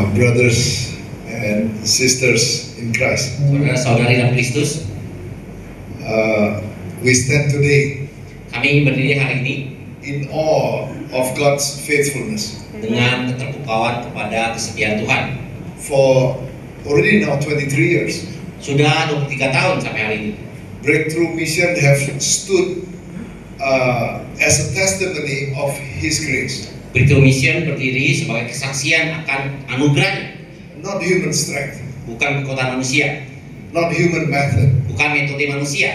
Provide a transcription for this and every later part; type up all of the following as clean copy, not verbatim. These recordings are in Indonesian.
brothers and sisters in Christ. Saudara-saudari dalam Kristus, We stand today kami berdiri hari ini in awe of God's faithfulness. dengan keterpukauan kepada kesetiaan Tuhan. For already now 23 years, Sudah 23 tahun sampai hari ini, Breakthrough Mission have stood as a testimony of His grace, Breakthrough Mission berdiri sebagai kesaksian akan anugerahnya, not human strength, bukan kekuatan manusia, not human method, bukan metode manusia,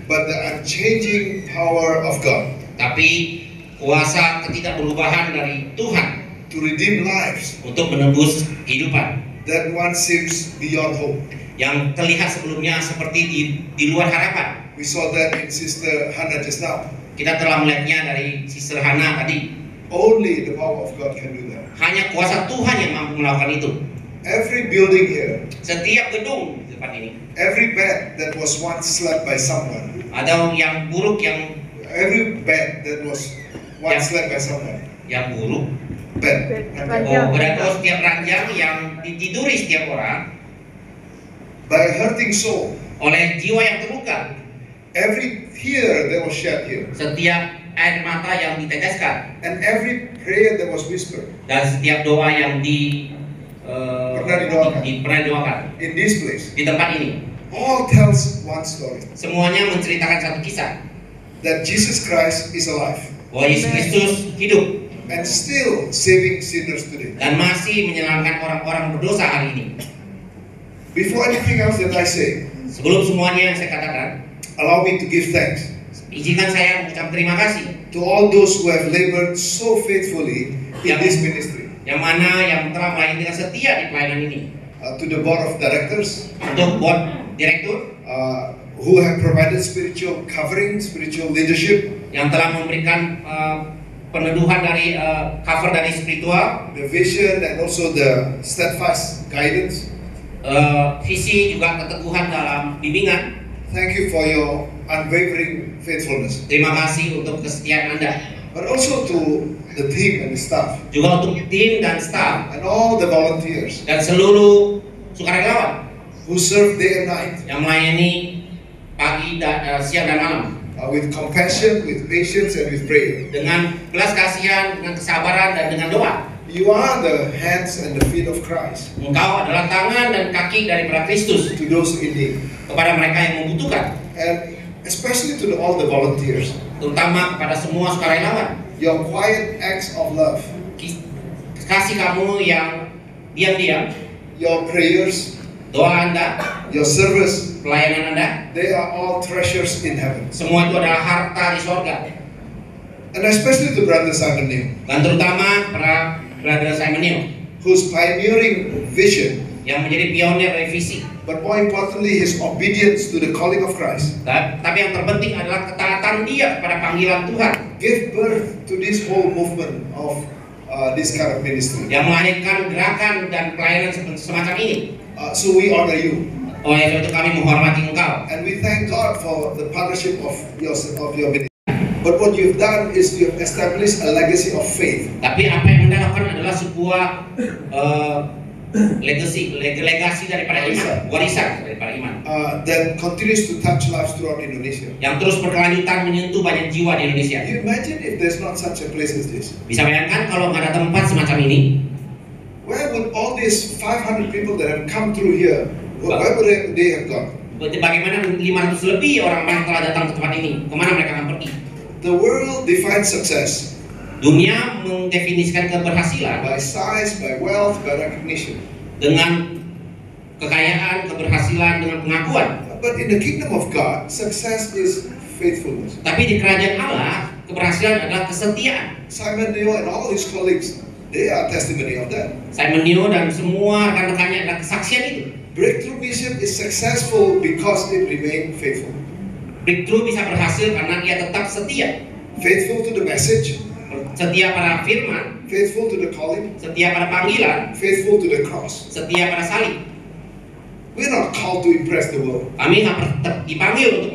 but the unchanging power of God tapi kuasa ketidakberubahan dari Tuhan to redeem lives untuk menembus kehidupan that once seems beyond hope. yang terlihat sebelumnya seperti di luar harapan. We saw that in Sister Hannah just now. Kita telah melihatnya dari Sister Hannah tadi. Only the power of God can do that. Hanya kuasa Tuhan yang mampu melakukan itu. Every building here, Setiap gedung di tempat ini, every bed that was once slept by someone, ada yang buruk, yang every bed that was once slept by someone, buruk. bed, Berarti setiap ranjang yang ditiduri setiap orang by a hurting soul, oleh jiwa yang terluka. every tear that was shed here, Setiap air mata yang diteteskan and every prayer that was whispered dan setiap doa yang pernah didoakan in this place, di tempat ini, all tells one story, semuanya menceritakan satu kisah that Jesus Christ is alive bahwa Yesus Kristus hidup and still saving sinners today. dan masih menyelamatkan orang-orang berdosa hari ini. Before anything else that I say, Sebelum semuanya yang saya katakan, allow me to give thanks izinkan saya mengucap terima kasih to all those who have labored so faithfully in this ministry, yang mana yang telah melayani dengan setia di pelayanan ini, to the board of directors, untuk board direktur who have provided spiritual covering, spiritual leadership, yang telah memberikan peneduhan dari cover dari spiritual, the vision, and also the steadfast guidance. visi juga keteguhan dalam bimbingan. Thank you for your unwavering faithfulness. Terima kasih untuk kesetiaan Anda. But also to the team and the staff Juga untuk tim dan staf and all the volunteers dan seluruh sukarelawan who serve day and night yang melayani pagi, siang dan malam with compassion, with patience, and with prayer. dengan belas kasihan, dengan kesabaran dan dengan doa. You are the hands and the feet of Christ Engkau adalah tangan dan kaki daripada Kristus to those in need, kepada mereka yang membutuhkan, and especially to all the volunteers. terutama kepada semua sukarelawan. Your quiet acts of love, Kasih kamu yang diam-diam, your prayers, doa Anda, your service, pelayanan Anda, they are all treasures in heaven. semua itu adalah harta di sorga. And especially to Brother Simon Neil, Dan terutama para Brother Simon Neil whose pioneering vision, yang menjadi pionir revisi. but more importantly his obedience to the calling of Christ, Tapi yang terpenting adalah ketaatan dia kepada panggilan Tuhan, gave birth to this whole movement of this kind of ministry. yang melahirkan gerakan dan pelayanan semacam ini. So we honor you, Oleh karena itu kami menghormati engkau. and we thank God for the partnership of your ministry. But what you've done is you've established a legacy of faith. Tapi apa yang Anda lakukan adalah sebuah legasi daripada iman, warisan daripada iman, That continues to touch lives throughout Indonesia. yang terus berkelanjutan menyentuh banyak jiwa di Indonesia. You imagine if there's not such a place as this. Bisa bayangkan kalau nggak ada tempat semacam ini, Where would all these 500 people that have come through here, where would they have gone? bagaimana 500 lebih orang yang telah datang ke tempat ini, kemana mereka akan pergi? The world defines success Dunia mendefinisikan keberhasilan by size, by wealth, by recognition. dengan kekayaan, keberhasilan, dengan pengakuan. But in the kingdom of God, success is faithfulness. Tapi di kerajaan Allah, keberhasilan adalah kesetiaan. Simon Neo and all his colleagues, they are testimony of that. Simon Neo dan semua rekan-rekannya adalah kesaksian itu. Breakthrough Mission is successful because it remained faithful. Breakthrough bisa berhasil karena dia tetap setia. Faithful to the message, Setia pada firman, faithful to the calling, setia pada panggilan, faithful to the cross. setia pada salib. We're not called to impress the world. Kami dipanggil untuk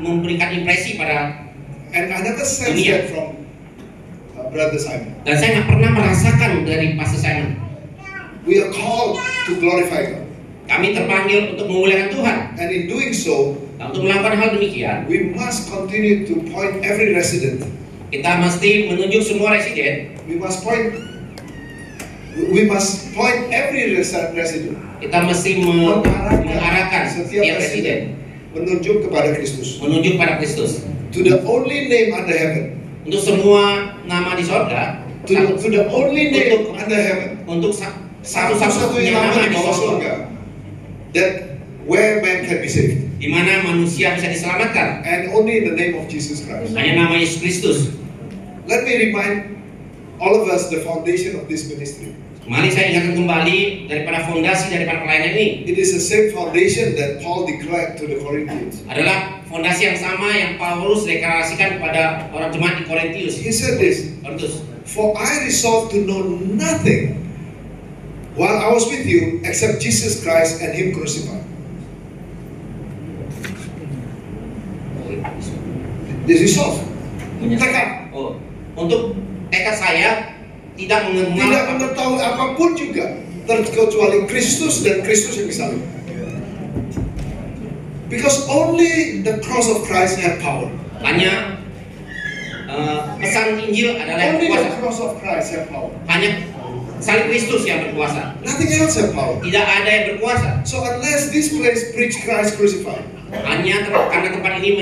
memberikan impresi pada, And I never sensed dunia. that from Brother Simon. Dan saya nggak pernah merasakan dari Pastor Simon. We are called to glorify God. Kami terpanggil untuk memuliakan Tuhan. And in doing so, Nah, untuk melakukan hal demikian, we must continue to point every resident. kita mesti menunjuk semua residen. We must point every resident. Kita mesti mengarahkan setiap residen menunjuk kepada Kristus. menunjuk pada Kristus. To the only name under heaven. Untuk semua nama di sorga, To the only name under heaven. untuk Satu-satunya satu-satunya nama nama di di bawah sorga, surga. That where man can be saved. di mana manusia bisa diselamatkan. And only in the name of Jesus Christ. Hanya nama Yesus Kristus. Let me remind all of us the foundation of this ministry. Mari saya ingatkan kembali daripada fondasi daripada pelayanan ini. It is the same foundation that Paul declared to the Corinthians. Adalah fondasi yang sama yang Paulus deklarasikan kepada orang jemaat di Korintus. He said this, "For I resolved to know nothing while I was with you except Jesus Christ and Him crucified." This is resolve. Tekad. Untuk tekad saya tidak mengetahui apapun juga terkecuali Kristus dan Kristus yang disalib. Because only the cross of Christ had power. Hanya pesan Injil adalah yang Only berkuasa. the cross of Christ had power. Hanya salib Kristus yang berkuasa. Nothing else had power. Tidak ada yang berkuasa. So unless this place preach Christ crucified, Hanya karena tempat ini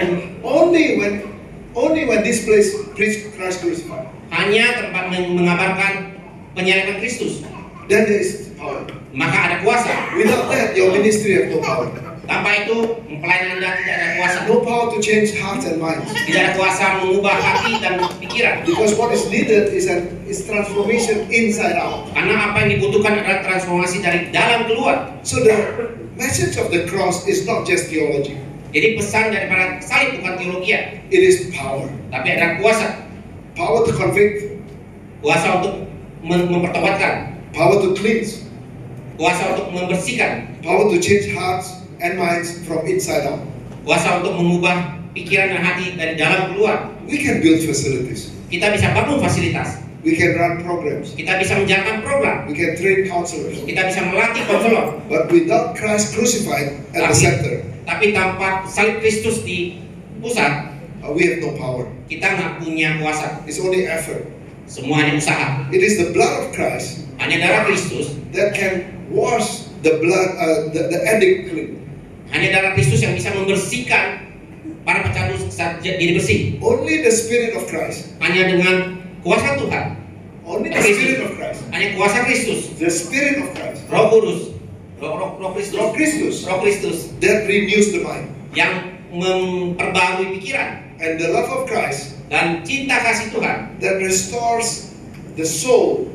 only when this place preach Christ crucified, hanya tempat mengabarkan penyaliban Kristus, then there is power. maka ada kuasa. Without that, your ministry has no power. Tanpa itu, pelayanan Anda tidak ada kuasa. No power to change hearts and minds. Tidak ada kuasa mengubah hati dan pikiran. Because what is needed is transformation inside out. Karena apa yang dibutuhkan adalah transformasi dari dalam keluar. So the message of the cross is not just theology. Jadi pesan daripada salib bukan teologi, It is power. tapi ada kuasa. Power to convict. Kuasa untuk mempertobatkan. Power to cleanse. Kuasa untuk membersihkan. Power to change hearts and minds from inside out. Kuasa untuk mengubah pikiran dan hati dari dalam keluar. We can build facilities. Kita bisa bangun fasilitas. We can run programs. Kita bisa menjalankan program. We can train counselors. Kita bisa melatih konselor. But without Christ crucified at the center, Tapi tanpa salib Kristus di pusat, we have no power. kita nggak punya kuasa. It's only effort. Semua hanya usaha. It is the blood of Christ Hanya darah Kristus. that can wash the blood, the addict clean. Hanya darah Kristus yang bisa membersihkan para pecandu saat jadi bersih. Only the Spirit of Christ. Hanya dengan kuasa Tuhan. Only the Spirit of Christ. Hanya kuasa Kristus. The Spirit of Christ. Roh Kudus. Roh Kristus. Roh Kristus. Roh Kristus That renews the mind. yang memperbarui pikiran. And the love of Christ Dan cinta kasih Tuhan that restores the soul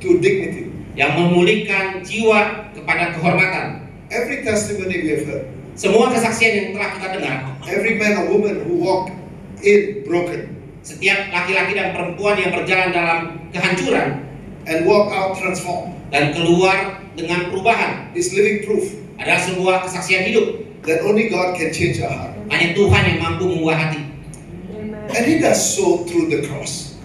to dignity. yang memulihkan jiwa kepada kehormatan. Every testimony we have heard, Semua kesaksian yang telah kita dengar, every man or woman who walked in broken setiap laki-laki dan perempuan yang berjalan dalam kehancuran and walk out transformed dan keluar dengan perubahan is living proof adalah sebuah kesaksian hidup. that only God can change our heart. Hanya Tuhan yang mampu mengubah hati. And He does so through the cross.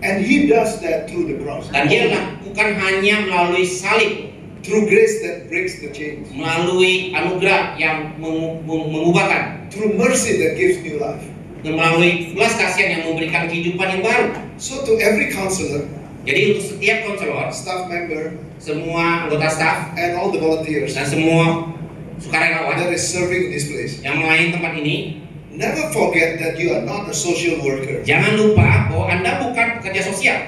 And He does that through the cross. Dan dia lakukan hanya melalui salib, Through grace that breaks the chains. melalui anugerah yang mengubahkan, Through mercy that gives new life. dan melalui belas kasihan yang memberikan kehidupan yang baru. So to every counselor, Jadi untuk setiap konselor, staff member, semua anggota staf, and all the volunteers dan semua sukarelawan that is serving in this place, yang melayani tempat ini, never forget that you are not a social worker. jangan lupa bahwa Anda bukan pekerja sosial.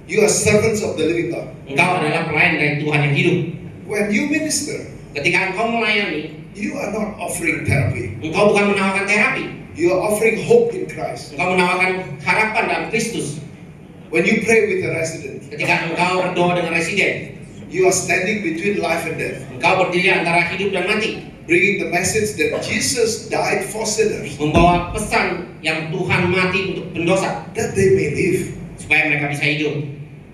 You are servants of the living God. Engkau adalah pelayan dari Tuhan yang hidup. When you minister, Ketika engkau melayani, you are not offering therapy. engkau bukan menawarkan terapi. You are offering hope in Christ. Engkau menawarkan harapan dalam Kristus. When you pray with a resident, Ketika engkau berdoa dengan residen, you are standing between life and death, engkau berdiri antara hidup dan mati, bringing the message that Jesus died for sinners, membawa pesan yang Tuhan mati untuk pendosa, that they may live. supaya mereka bisa hidup.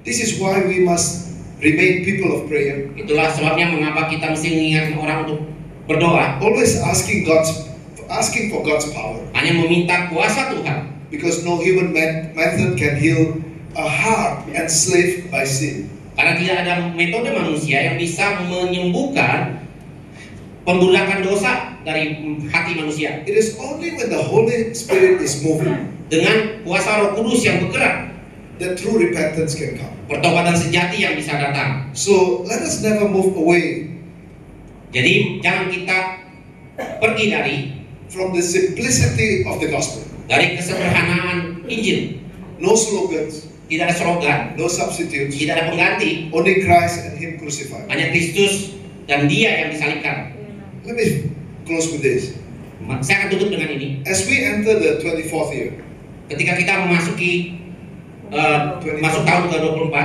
This is why we must remain people of prayer, Itulah sebabnya mengapa kita mesti mengingatkan orang untuk berdoa, always asking for God's power, hanya meminta kuasa Tuhan. because no human method can heal a heart enslaved by sin. Karena tidak ada metode manusia yang bisa menyembuhkan pembulakan dosa dari hati manusia. It is only when the Holy Spirit is moving Dengan kuasa Roh Kudus yang bergerak, that true repentance can come. pertobatan sejati yang bisa datang. So let us never move away Jadi jangan kita pergi from the simplicity of the gospel. dari kesederhanaan Injil. No slogans, Tidak ada slogan, no substitutes, tidak ada pengganti, only Christ and Him crucified. hanya Kristus dan Dia yang disalibkan. Let me close with this. Saya akan tutup dengan ini. As we enter the 24th year, Ketika kita memasuki masuk tahun ke-24,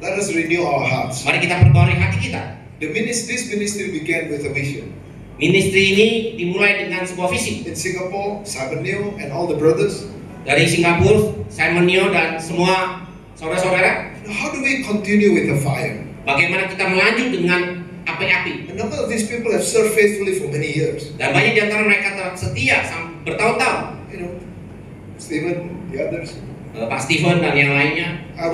let us renew our hearts. mari kita perbarui hati kita. This ministry began with a vision. Ministry ini dimulai dengan sebuah visi. In Singapore, Simon Neo and all the brothers, Dari Singapura, Simon Neo dan semua saudara-saudara, how do we continue with the fire? bagaimana kita melanjut dengan api-api. A number of these people have served faithfully for many years. Dan banyak di antara mereka setia bertahun-tahun. You know, Stephen, the others. Pak Stephen dan yang lainnya. I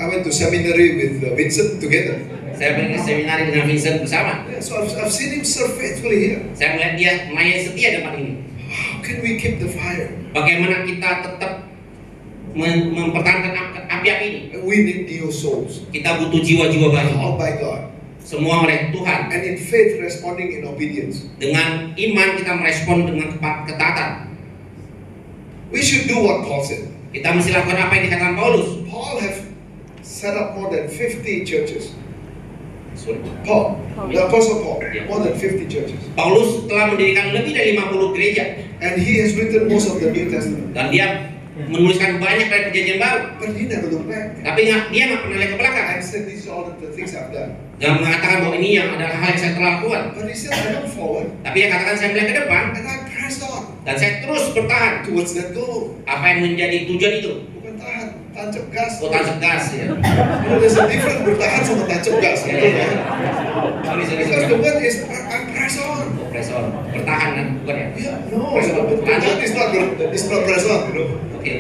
went to seminary with Vincent together. Saya pergi ke seminar dengan Vincent bersama. Yeah, so I've seen him serve faithfully here. Saya melihat dia melayani setia di tempat ini. How can we keep the fire? Bagaimana kita tetap mempertahankan api-api ini? We need new souls, Kita butuh jiwa-jiwa baru. called by God, Semua oleh Tuhan. and in faith responding in obedience. Dengan iman kita merespon dengan ketaatan. We should do what Paul said. Kita mesti lakukan apa yang dikatakan Paulus. Paul have set up more than 50 churches. Sorry. Paul, the Apostle Paul, Yeah. more than 50 churches. Paulus telah mendirikan lebih dari 50 gereja. And he has written most of the New Testament. Dan dia menuliskan banyak dari perjanjian baru. But he never looked back. Tapi dia nggak pernah lihat ke belakang. I said, these are all the things I've done. Dan mengatakan bahwa ini yang adalah hal yang saya telah lakukan. But he said, I look forward Tapi dia katakan saya melihat ke depan. and I press on Dan saya terus bertahan. towards that goal. Apa yang menjadi tujuan itu? Bukan tahan, tancap gas. Oh, tancap gas ya. You know, there's a difference bertahan sama tancap gas. Ya, You know, ya. right? Sorry. Because the word is, I press on. Oh, press on. Bertahan kan? Bukan ya? Yeah, no, bertahan is not press on, you know. Oke.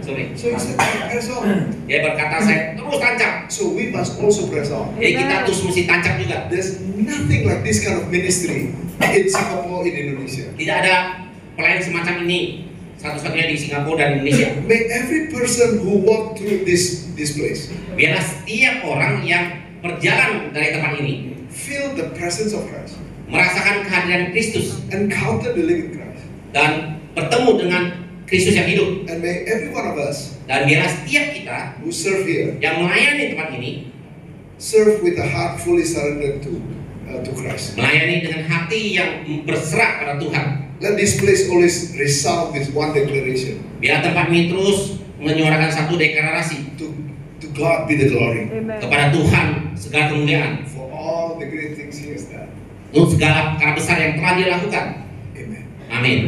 Sorry. So he said, I press on. Dia berkata saya terus tancap. So we must also press on. Jadi kita terus mesti tancap juga. There's nothing like this kind of ministry in Singapore, in Indonesia. Tidak ada pelayan semacam ini satu-satunya di Singapura dan Indonesia. May every person who walk through this place Biarlah setiap orang yang berjalan dari tempat ini feel the presence of Christ, merasakan kehadiran Kristus encounter the living Christ. dan bertemu dengan Kristus yang hidup. And may every one of us Dan biarlah setiap kita who serve here yang melayani tempat ini serve with a heart fully surrendered to Christ. melayani dengan hati yang berserah pada Tuhan. Let this place always resound with one declaration. Biar tempat ini terus menyuarakan satu deklarasi To God be the glory kepada Tuhan segala kemuliaan for all the great things He has done. untuk segala perkara besar yang telah dia lakukan. Amen. Amin.